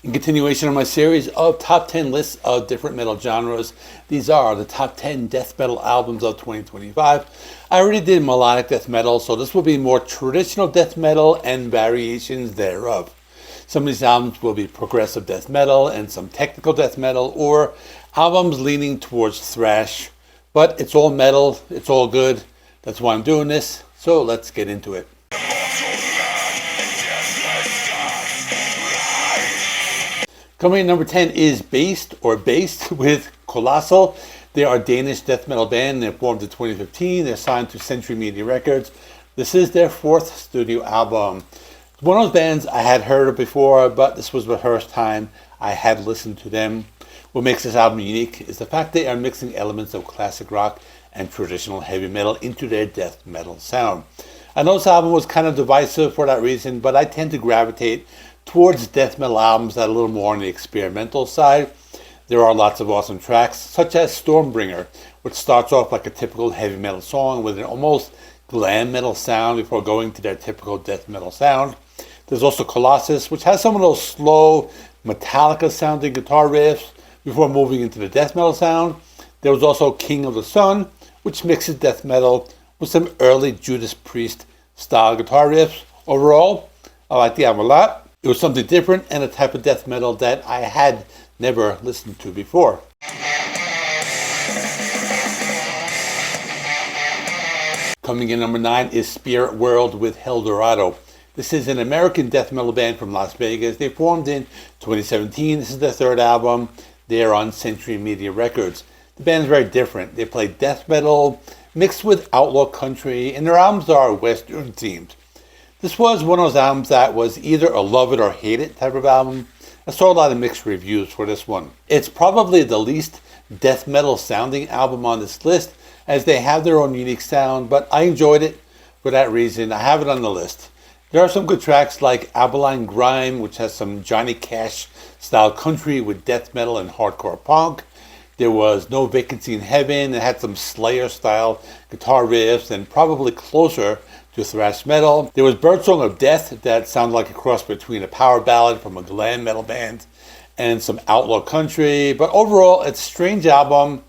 In continuation of my series of top 10 lists of different metal genres, these are the top 10 death metal albums of 2025. I already did melodic death metal, so this will be more traditional death metal and variations thereof. Some of these albums will be progressive death metal and some technical death metal, or albums leaning towards thrash. But it's all metal, it's all good. That's why I'm doing this, so let's get into it. Coming in number 10 is Based with Colossal. They are a Danish death metal band. They formed in 2015. They're signed to Century Media Records. This is their fourth studio album. It's one of those bands I had heard of before, but this was the first time I had listened to them. What makes this album unique is the fact they are mixing elements of classic rock and traditional heavy metal into their death metal sound. I know this album was kind of divisive for that reason, but I tend to gravitate towards death metal albums that are a little more on the experimental side. There are lots of awesome tracks, such as Stormbringer, which starts off like a typical heavy metal song with an almost glam metal sound before going to their typical death metal sound. There's also Colossus, which has some of those slow, Metallica sounding guitar riffs before moving into the death metal sound. There was also King of the Sun, which mixes death metal with some early Judas Priest style guitar riffs. Overall, I like the album a lot. It was something different and a type of death metal that I had never listened to before. Coming in number 9 is Spirit World with Eldorado. This is an American death metal band from Las Vegas. They formed in 2017. This is their third album. They are on Century Media Records. The band is very different. They play death metal mixed with outlaw country, and their albums are Western themed. This was one of those albums that was either a love it or hate it type of album. I saw a lot of mixed reviews for this one. It's probably the least death metal sounding album on this list, as they have their own unique sound, but I enjoyed it for that reason. I have it on the list. There are some good tracks like Abilene Grime, which has some Johnny Cash style country with death metal and hardcore punk. There was No Vacancy in Heaven. It had some Slayer style guitar riffs and probably closer to thrash metal. There was Birdsong of Death that sounded like a cross between a power ballad from a glam metal band and some outlaw country. But overall, it's a strange album.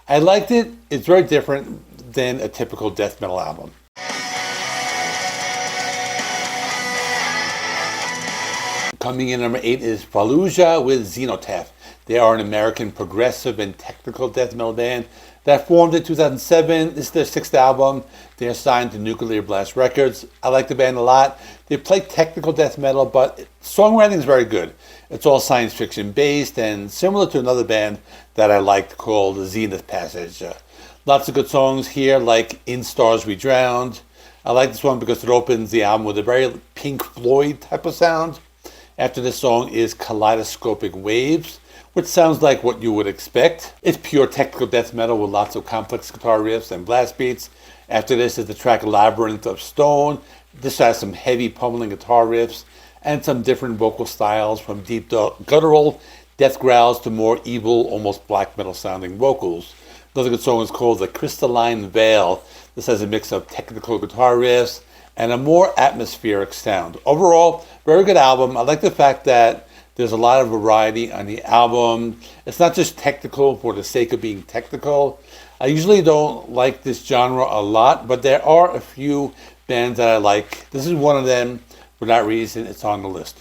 I liked it. It's very different than a typical death metal album. Coming in number 8 is Fallujah with Xenotaph. They are an American progressive and technical death metal band that formed in 2007. This is their sixth album. They are signed to Nuclear Blast Records. I like the band a lot. They play technical death metal, but songwriting is very good. It's all science fiction based and similar to another band that I liked called the Zenith Passage. Lots of good songs here, like In Stars We Drowned. I like this one because it opens the album with a very Pink Floyd type of sound. After this song is Kaleidoscopic Waves, which sounds like what you would expect. It's pure technical death metal with lots of complex guitar riffs and blast beats. After this is the track Labyrinth of Stone. This has some heavy pummeling guitar riffs and some different vocal styles, from deep guttural death growls to more evil, almost black metal sounding vocals. Another good song is called The Crystalline Veil. This has a mix of technical guitar riffs and a more atmospheric sound. Overall, very good album. I like the fact that there's a lot of variety on the album. It's not just technical for the sake of being technical. I usually don't like this genre a lot, but there are a few bands that I like. This is one of them. For that reason, it's on the list.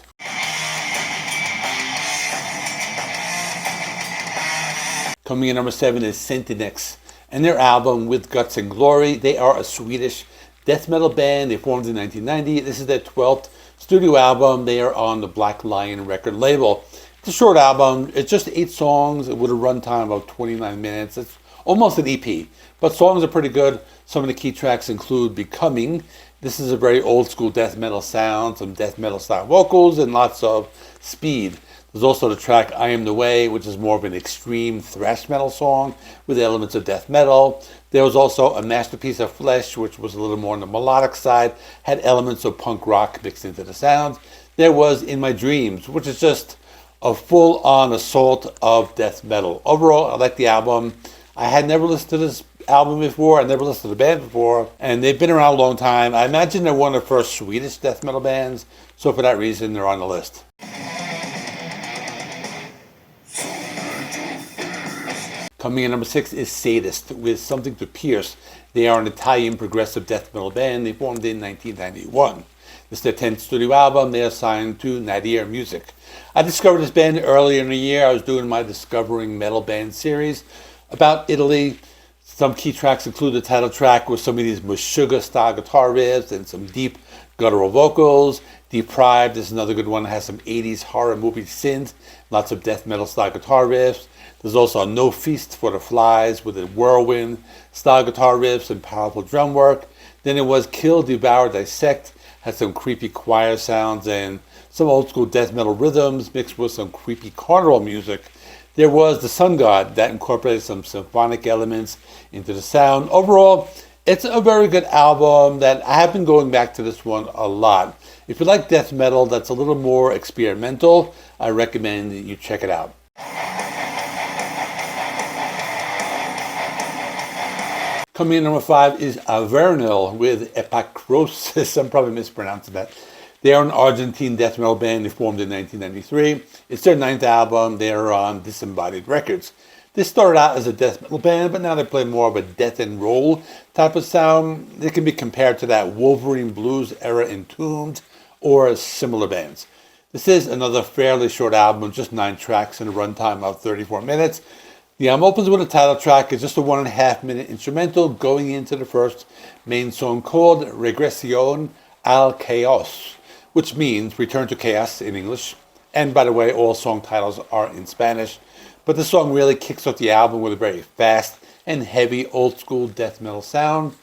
Coming in number 7 is Sentinex and their album With Guts and Glory. They are a Swedish death metal band. They formed in 1990. This is their 12th studio album. They are on the Black Lion record label. It's a short album. It's just 8 songs with a runtime of 29 minutes. It's almost an EP, but songs are pretty good. Some of the key tracks include Becoming. This is a very old school death metal sound, some death metal style vocals, and lots of speed. There's also the track I Am the Way, which is more of an extreme thrash metal song with elements of death metal. There was also a Masterpiece of Flesh, which was a little more on the melodic side, had elements of punk rock mixed into the sound. There was In My Dreams, which is just a full-on assault of death metal. Overall, I like the album. I had never listened to this album before. I never listened to the band before, and they've been around a long time. I imagine they're one of the first Swedish death metal bands, so for that reason, they're on the list. Coming in number 6 is Sadist with Something to Pierce. They are an Italian progressive death metal band. They formed in 1991. This is their 10th studio album. They are signed to Nadir Music. I discovered this band earlier in the year. I was doing my Discovering Metal Band series about Italy. Some key tracks include the title track with some of these Meshuggah style guitar riffs and some deep guttural vocals. Deprived is another good one. It has some 80s horror movie synth, lots of death metal style guitar riffs. There's also No Feast for the Flies with a whirlwind style guitar riffs and powerful drum work. Then it was Kill, Devour, Dissect, had some creepy choir sounds and some old school death metal rhythms mixed with some creepy carnival music. There was The Sun God that incorporated some symphonic elements into the sound. Overall, it's a very good album that I have been going back to this one a lot. If you like death metal that's a little more experimental, I recommend you check it out. Coming in number 5 is Avernal with Epacrosis. I'm probably mispronouncing that. They are an Argentine death metal band. They formed in 1993. It's their 9th album. They are on Disembodied Records. They started out as a death metal band, but now they play more of a death and roll type of sound. They can be compared to that Wolverine Blues era Entombed or similar bands. This is another fairly short album, just 9 tracks and a runtime of 34 minutes. The album opens with a title track. It's just a 1.5 minute instrumental going into the first main song called Regresión al Chaos, which means Return to Chaos in English. And by the way, all song titles are in Spanish. But the song really kicks off the album with a very fast and heavy old school death metal sound.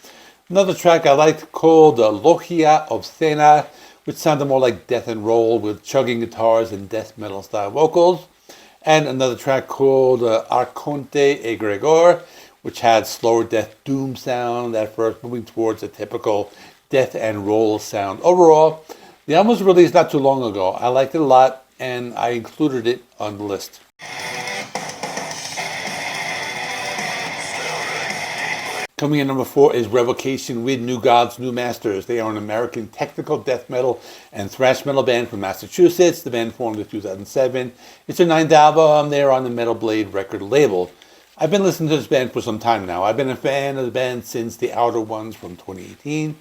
Another track I liked called Logia Obscena, which sounded more like death and roll with chugging guitars and death metal style vocals. And another track called Arconte Egregor, which had slower death doom sound at first, moving towards a typical death and roll sound. Overall, the album was released not too long ago. I liked it a lot, and I included it on the list. Coming in number 4 is Revocation with New Gods, New Masters. They are an American technical death metal and thrash metal band from Massachusetts. The band formed in 2007. It's their 9th album. They are on the Metal Blade record label. I've been listening to this band for some time now. I've been a fan of the band since The Outer Ones from 2018.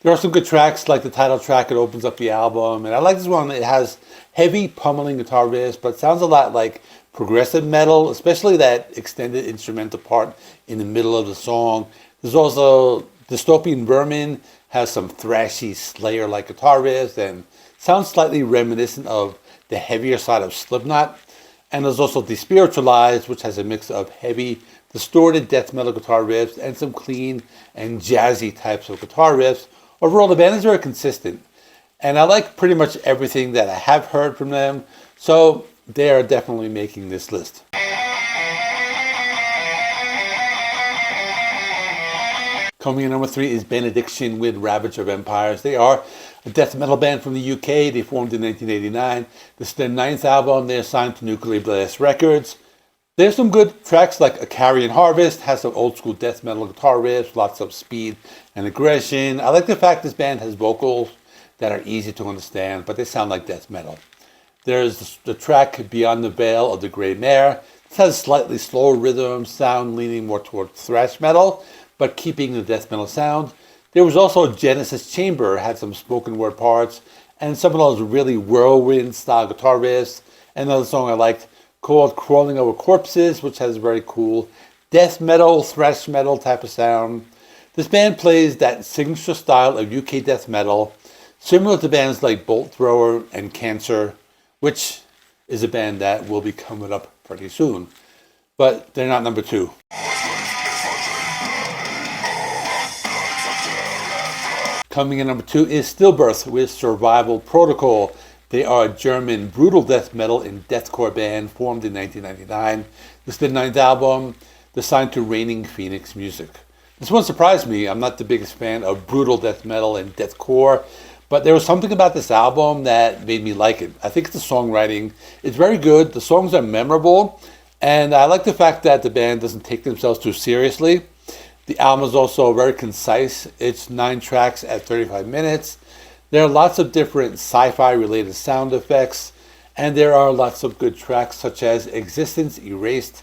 There are some good tracks, like the title track. It opens up the album. And I like this one. It has heavy pummeling guitar riffs, but it sounds a lot like progressive metal, especially that extended instrumental part in the middle of the song. There's also Dystopian Vermin, has some thrashy Slayer-like guitar riffs and sounds slightly reminiscent of the heavier side of Slipknot. And there's also Despiritualized, which has a mix of heavy, distorted death metal guitar riffs and some clean and jazzy types of guitar riffs. Overall, the band is very consistent. And I like pretty much everything that I have heard from them. So they are definitely making this list. Coming in number 3 is Benediction with Ravage of Empires. They are a death metal band from the UK. They formed in 1989. This is their 9th album. They're signed to Nuclear Blast Records. There's some good tracks like A Carrion Harvest, has some old school death metal guitar riffs, lots of speed and aggression. I like the fact this band has vocals that are easy to understand, but they sound like death metal. There's the track Beyond the Veil of the Grey Mare. This has slightly slower rhythm, sound leaning more towards thrash metal, but keeping the death metal sound. There was also Genesis Chamber, had some spoken word parts, and some of those really whirlwind style guitar riffs. Another song I liked called Crawling Over Corpses, which has a very cool death metal, thrash metal type of sound. This band plays that signature style of UK death metal, similar to bands like Bolt Thrower and Cancer, which is a band that will be coming up pretty soon. But they're not number 2. Coming in number 2 is Stillbirth with Survival Protocol. They are a German brutal death metal and deathcore band formed in 1999. This is their 9th album. They're signed to Reigning Phoenix Music. This one surprised me. I'm not the biggest fan of brutal death metal and deathcore, but there was something about this album that made me like it. I think the songwriting is very good. The songs are memorable, and I like the fact that the band doesn't take themselves too seriously. The album is also very concise. It's 9 tracks at 35 minutes. There are lots of different sci-fi related sound effects, and there are lots of good tracks such as Existence Erased,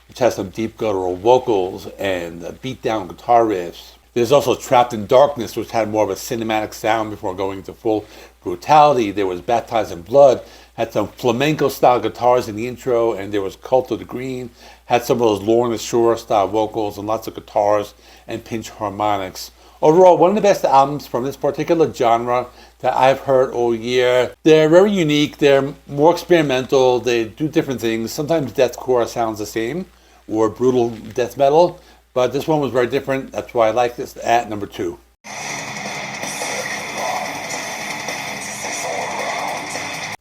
which has some deep guttural vocals and beat down guitar riffs. There's also Trapped in Darkness, which had more of a cinematic sound before going into full brutality. There was Baptized in Blood, had some flamenco style guitars in the intro, and there was Cult of the Green, had some of those Lorna Shore style vocals and lots of guitars and pinch harmonics. Overall, one of the best albums from this particular genre that I've heard all year. They're very unique, they're more experimental, they do different things. Sometimes deathcore sounds the same, or brutal death metal, but this one was very different. That's why I like this at number 2.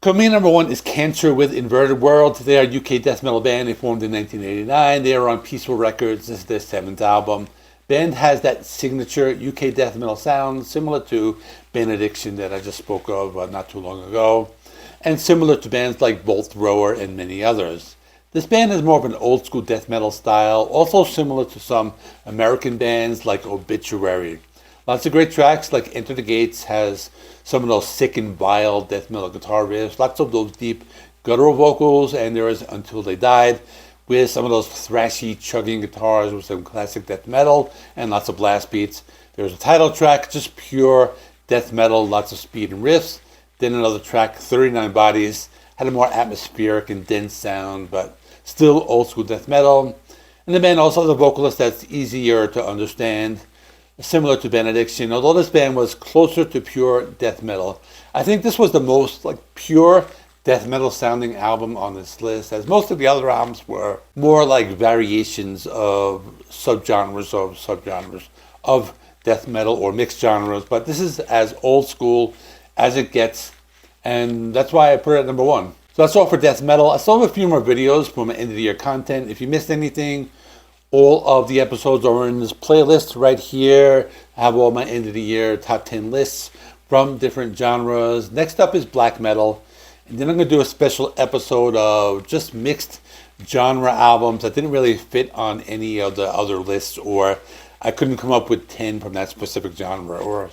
Coming in number 1 is Cancer with Inverted World. They are a UK death metal band. They formed in 1989. They are on Peaceful Records. This is their 7th album. Band has that signature UK death metal sound, similar to Benediction that I just spoke of not too long ago, and similar to bands like Bolt Thrower and many others. This band is more of an old school death metal style, also similar to some American bands like Obituary. Lots of great tracks like Enter the Gates has some of those sick and vile death metal guitar riffs, lots of those deep guttural vocals, and there is Until They Died with some of those thrashy chugging guitars with some classic death metal and lots of blast beats. There's a title track, just pure death metal, lots of speed and riffs. Then another track, 39 Bodies, had a more atmospheric and dense sound, but still old school death metal. And the band also has a vocalist that's easier to understand, similar to Benediction, although this band was closer to pure death metal. I think this was the most pure death metal sounding album on this list, as most of the other albums were more like variations of subgenres of death metal or mixed genres, but this is as old school as it gets, and that's why I put it at number 1. So that's all for death metal. I still have a few more videos from end of the year content. If you missed anything, all of the episodes are in this playlist right here. I have all my end of the year top 10 lists from different genres. Next up is black metal. And then I'm going to do a special episode of just mixed genre albums that didn't really fit on any of the other lists, or I couldn't come up with 10 from that specific genre or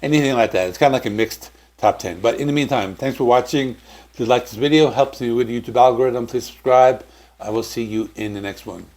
anything like that. It's kind of like a mixed top 10. But in the meantime, thanks for watching. If you like this video, helps me with the YouTube algorithm, please subscribe. I will see you in the next one.